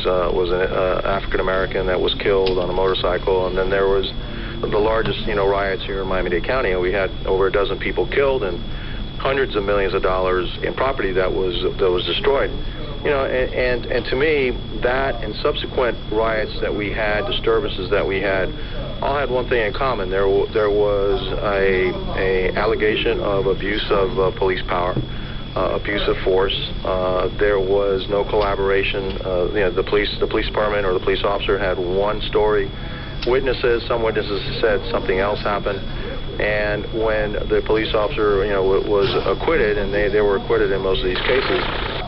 an African American that was killed on a motorcycle, and then there was the largest riots here in Miami-Dade County, and we had over a dozen people killed and hundreds of millions of dollars in property that was destroyed. And to me, that and subsequent riots that we had, disturbances that we had, all had one thing in common. There was a allegation of abuse of police power, abuse of force. There was no collaboration. The police department or the police officer had one story. Some witnesses said something else happened. And when the police officer, was acquitted, and they were acquitted in most of these cases,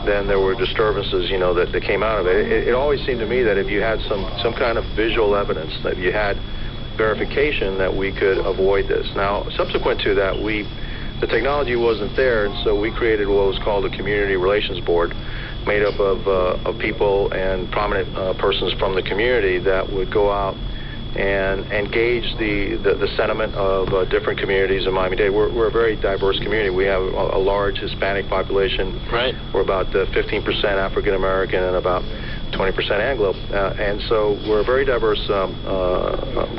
then there were disturbances, that came out of it. It always seemed to me that if you had some kind of visual evidence, that you had verification, that we could avoid this. Now, subsequent to that, the technology wasn't there, and so we created what was called a community relations board, made up of people and prominent persons from the community that would go out and engage the sentiment of different communities in Miami-Dade. We're a very diverse community. We have a large Hispanic population. Right. We're about 15% African American and about 20% Anglo. And so we're a very diverse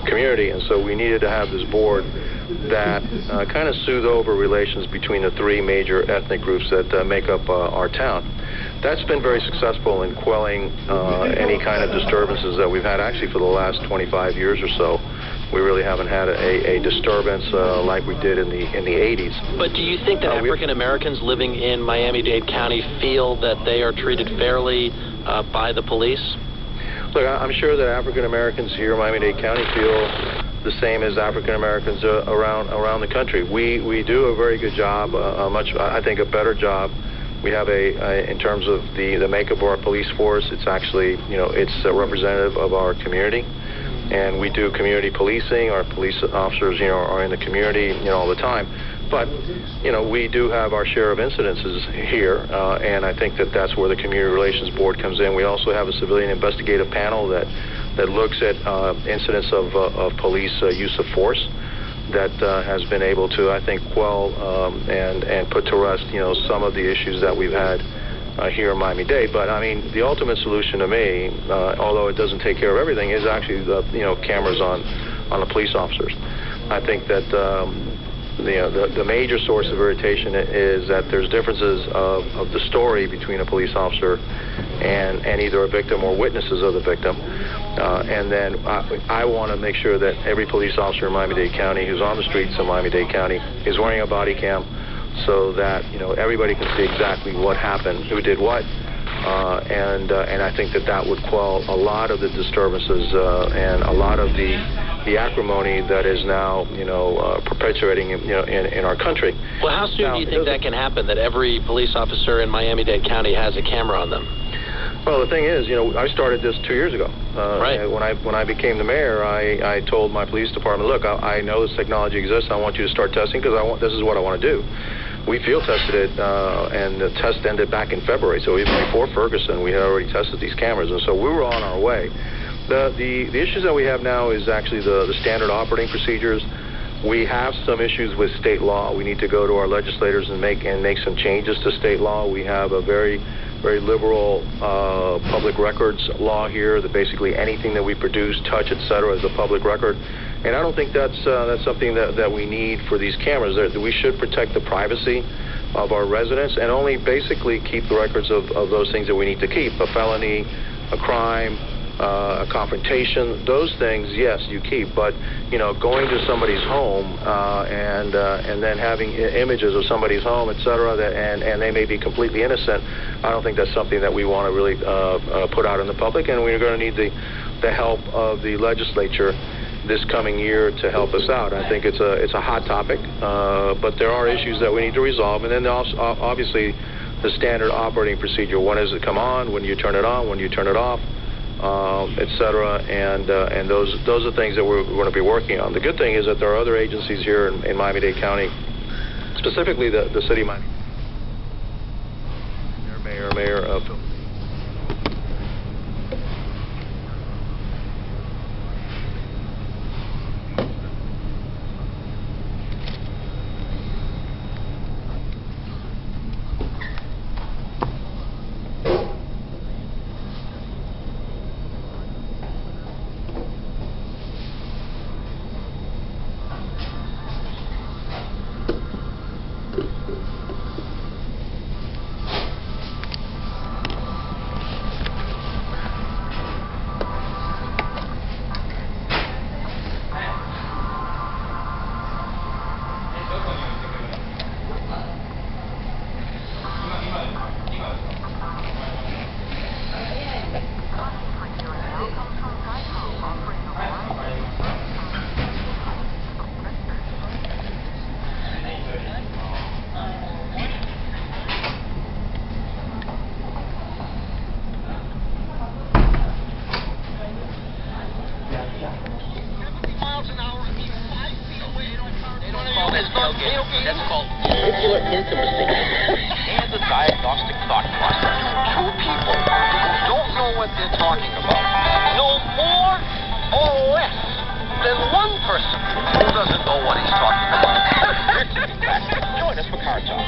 community, and so we needed to have this board that kind of soothe over relations between the three major ethnic groups that make up our town. That's been very successful in quelling any kind of disturbances that we've had. Actually, for the last 25 years or so, we really haven't had a disturbance like we did in the 80s. But do you think that African Americans living in Miami-Dade County feel that they are treated fairly by the police? Look, I'm sure that African Americans here in Miami-Dade County feel the same as African Americans around the country. We do a very good job, I think a better job. We have in terms of the makeup of our police force, it's actually, it's a representative of our community. And we do community policing. Our police officers, are in the community, all the time. But, we do have our share of incidences here, and I think that's where the Community Relations Board comes in. We also have a civilian investigative panel that looks at incidents of police use of force that has been able to, I think, quell and put to rest, some of the issues that we've had here in Miami-Dade. But, I mean, the ultimate solution to me, although it doesn't take care of everything, is actually the cameras on the police officers. I think that the major source of irritation is that there's differences of the story between a police officer and either a victim or witnesses of the victim. And then I want to make sure that every police officer in Miami-Dade County who's on the streets of Miami-Dade County is wearing a body cam so that, everybody can see exactly what happened, who did what. And I think that would quell a lot of the disturbances and a lot of the acrimony that is now, perpetuating, in our country. Well, how soon do you think that can happen, that every police officer in Miami-Dade County has a camera on them? Well, the thing is, I started this 2 years ago. Right. When I became the mayor, I told my police department, look, I know this technology exists. I want you to start testing because this is what I want to do. We field tested it, and the test ended back in February. So even before Ferguson, we had already tested these cameras, and so we were on our way. The issues that we have now is actually the standard operating procedures. We have some issues with state law. We need to go to our legislators and make some changes to state law. We have a very liberal public records law here that basically anything that we produce, touch, etc., is a public record. And I don't think that's something that we need for these cameras. We should protect the privacy of our residents and only basically keep the records of those things that we need to keep. A felony, a crime, a confrontation, those things, yes, you keep. But, going to somebody's home and then having images of somebody's home, etc., and they may be completely innocent, I don't think that's something that we want to really put out in the public. And we're going to need the help of the legislature this coming year to help us out. I think it's a hot topic, but there are issues that we need to resolve. And then also, obviously, the standard operating procedure. When does it come on? When do you turn it on? When do you turn it off? etc. And those are things that we're going to be working on. The good thing is that there are other agencies here in Miami-Dade County, specifically the city of Miami. Mayor Phil. basic thought process. Two people who don't know what they're talking about know more or less than one person who doesn't know what he's talking about. In fact, join us for Car Talk.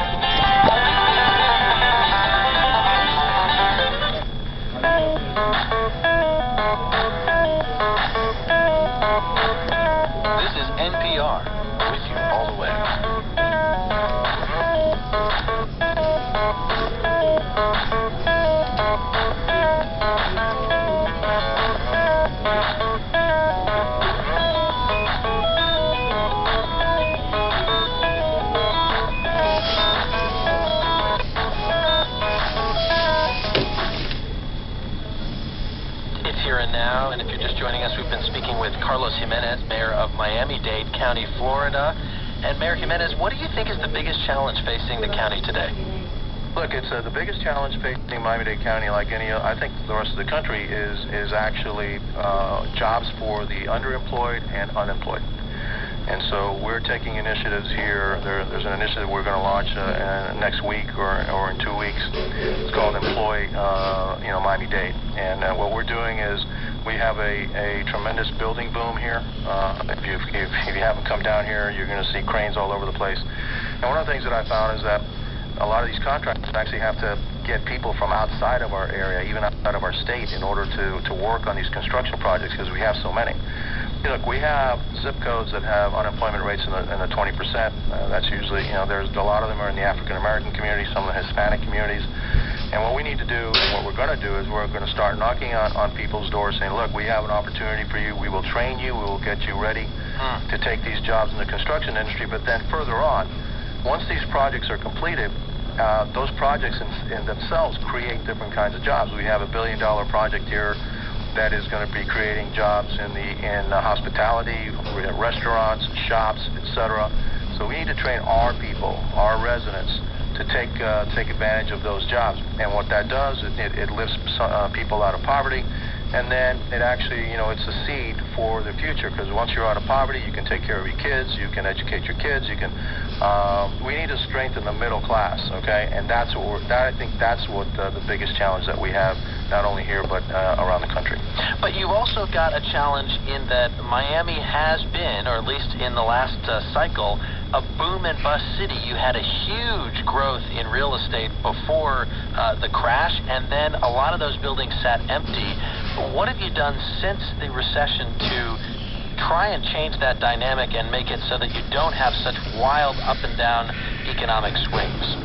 This is NPR, with you all the way. It's Here and Now, and if you're just joining us, we've been speaking with Carlos Jimenez, mayor of Miami-Dade County, Florida. And Mayor Jimenez, what do you think is the biggest challenge facing the county today? Look, it's the biggest challenge facing Miami-Dade County, like any, I think the rest of the country, is actually jobs for the underemployed and unemployed. And so we're taking initiatives here. There's an initiative we're going to launch next week or in 2 weeks. It's called Employ Miami-Dade. And what we're doing is we have a tremendous building boom here. If you haven't come down here, you're going to see cranes all over the place. And one of the things that I found is that a lot of these contractors actually have to get people from outside of our area, even outside of our state, in order to work on these construction projects because we have so many. Look, we have zip codes that have unemployment rates in the 20%. That's usually, there's a lot of them are in the African-American community, some of the Hispanic communities. And what we need to do, and what we're going to do, is we're going to start knocking on people's doors saying, look, we have an opportunity for you. We will train you. We will get you ready to take these jobs in the construction industry. But then further on, once these projects are completed, those projects in themselves create different kinds of jobs. We have $1 billion project here that is going to be creating jobs in hospitality, restaurants, shops, etc. So we need to train our people, our residents, to take advantage of those jobs. And what that does, it lifts people out of poverty, and then it actually, it's a seed for the future, because once you're out of poverty, you can take care of your kids, you can educate your kids, you can. We need to strengthen the middle class, okay? And I think that's what the biggest challenge that we have, not only here but around the country. But you've also got a challenge in that Miami has been, or at least in the last cycle, a boom and bust city. You had a huge growth in real estate before the crash, and then a lot of those buildings sat empty. What have you done since the recession to try and change that dynamic and make it so that you don't have such wild up and down economic swings?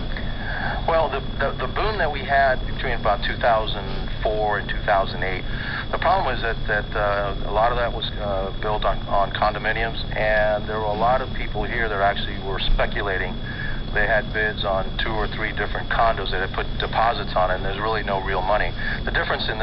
Well, the boom that we had between about 2004 and 2008, the problem was that a lot of that was built on condominiums, and there were a lot of people here that actually were speculating. They had bids on 2 or 3 different condos that had put deposits on it, and there's really no real money. The difference in